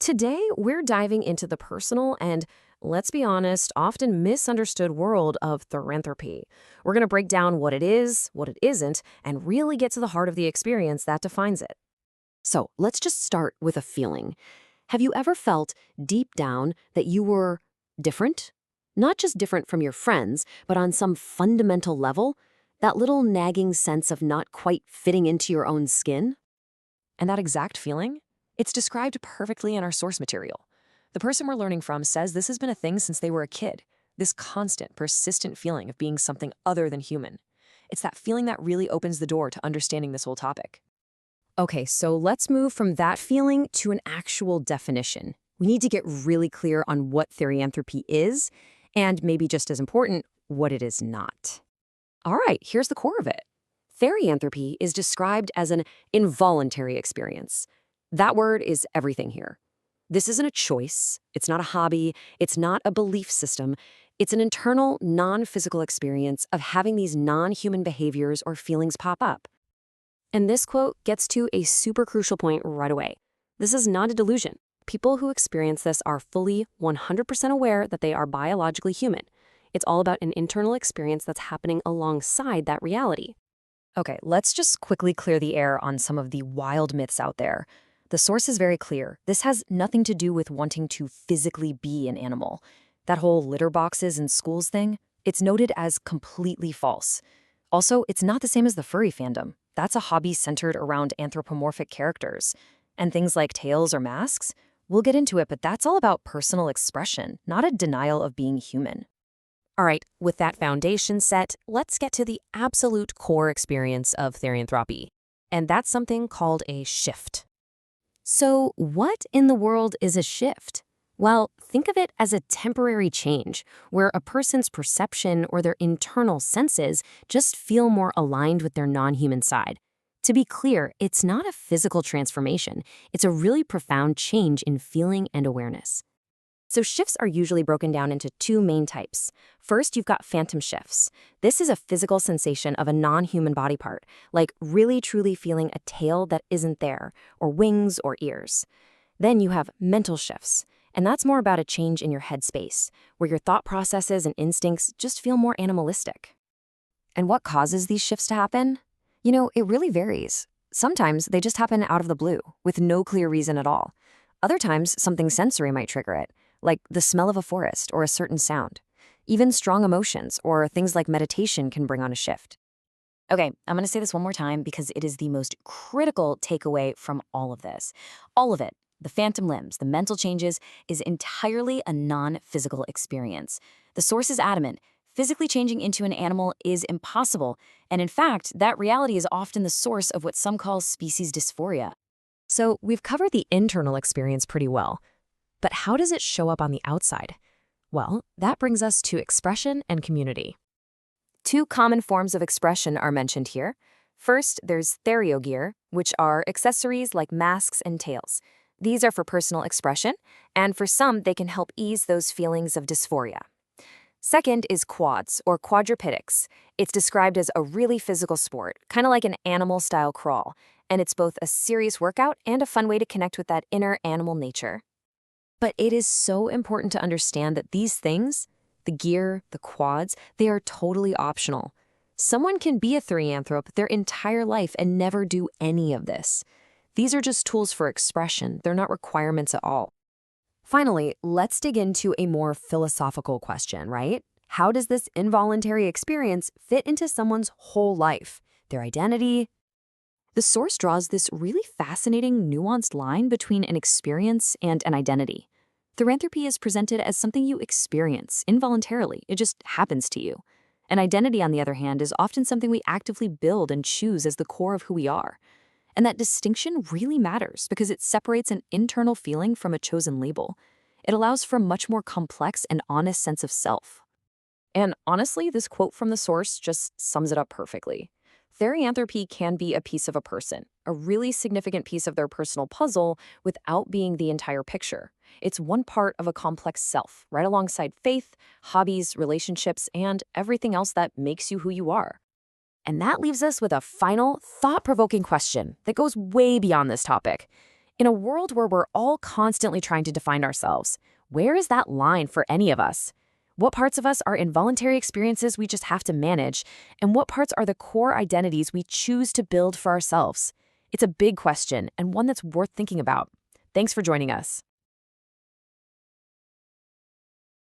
Today, we're diving into the personal and, let's be honest, often misunderstood world of therianthropy. We're going to break down what it is, what it isn't, and really get to the heart of the experience that defines it. So, let's just start with a feeling. Have you ever felt deep down that you were different? Not just different from your friends, but on some fundamental level? That little nagging sense of not quite fitting into your own skin? And that exact feeling? It's described perfectly in our source material. The person we're learning from says this has been a thing since they were a kid, this constant, persistent feeling of being something other than human. It's that feeling that really opens the door to understanding this whole topic. Okay, so let's move from that feeling to an actual definition. We need to get really clear on what therianthropy is, and maybe just as important, what it is not. All right, here's the core of it. Therianthropy is described as an involuntary experience. That word is everything here. This isn't a choice, it's not a hobby, it's not a belief system. It's an internal, non-physical experience of having these non-human behaviors or feelings pop up. And this quote gets to a super crucial point right away. This is not a delusion. People who experience this are fully 100% aware that they are biologically human. It's all about an internal experience that's happening alongside that reality. Okay, let's just quickly clear the air on some of the wild myths out there. The source is very clear. This has nothing to do with wanting to physically be an animal. That whole litter boxes in schools thing, it's noted as completely false. Also, it's not the same as the furry fandom. That's a hobby centered around anthropomorphic characters. And things like tails or masks, we'll get into it, but that's all about personal expression, not a denial of being human. All right, with that foundation set, let's get to the absolute core experience of therianthropy. And that's something called a shift. So what in the world is a shift? Well, think of it as a temporary change, where a person's perception or their internal senses just feel more aligned with their non-human side. To be clear, it's not a physical transformation. It's a really profound change in feeling and awareness. So shifts are usually broken down into two main types. First, you've got phantom shifts. This is a physical sensation of a non-human body part, like really truly feeling a tail that isn't there, or wings or ears. Then you have mental shifts, and that's more about a change in your headspace, where your thought processes and instincts just feel more animalistic. And what causes these shifts to happen? You know, it really varies. Sometimes they just happen out of the blue, with no clear reason at all. Other times, something sensory might trigger it, like the smell of a forest or a certain sound. Even strong emotions or things like meditation can bring on a shift. Okay, I'm going to say this one more time because it is the most critical takeaway from all of this. All of it, the phantom limbs, the mental changes, is entirely a non-physical experience. The source is adamant. Physically changing into an animal is impossible, and in fact, that reality is often the source of what some call species dysphoria. So we've covered the internal experience pretty well. But how does it show up on the outside? Well, that brings us to expression and community. Two common forms of expression are mentioned here. First, there's theriogear, which are accessories like masks and tails. These are for personal expression, and for some, they can help ease those feelings of dysphoria. Second is quads, or quadrupedics. It's described as a really physical sport, kind of like an animal-style crawl, and it's both a serious workout and a fun way to connect with that inner animal nature. But it is so important to understand that these things, the gear, the quads, they are totally optional. Someone can be a therianthrope their entire life and never do any of this. These are just tools for expression. They're not requirements at all. Finally, let's dig into a more philosophical question, right? How does this involuntary experience fit into someone's whole life, their identity? The source draws this really fascinating, nuanced line between an experience and an identity. Therianthropy is presented as something you experience involuntarily. It just happens to you. An identity, on the other hand, is often something we actively build and choose as the core of who we are. And that distinction really matters because it separates an internal feeling from a chosen label. It allows for a much more complex and honest sense of self. And honestly, this quote from the source just sums it up perfectly. Therianthropy can be a piece of a person, a really significant piece of their personal puzzle without being the entire picture. It's one part of a complex self, right alongside faith, hobbies, relationships, and everything else that makes you who you are. And that leaves us with a final, thought-provoking question that goes way beyond this topic. In a world where we're all constantly trying to define ourselves, where is that line for any of us? What parts of us are involuntary experiences we just have to manage, and what parts are the core identities we choose to build for ourselves? It's a big question and one that's worth thinking about. Thanks for joining us.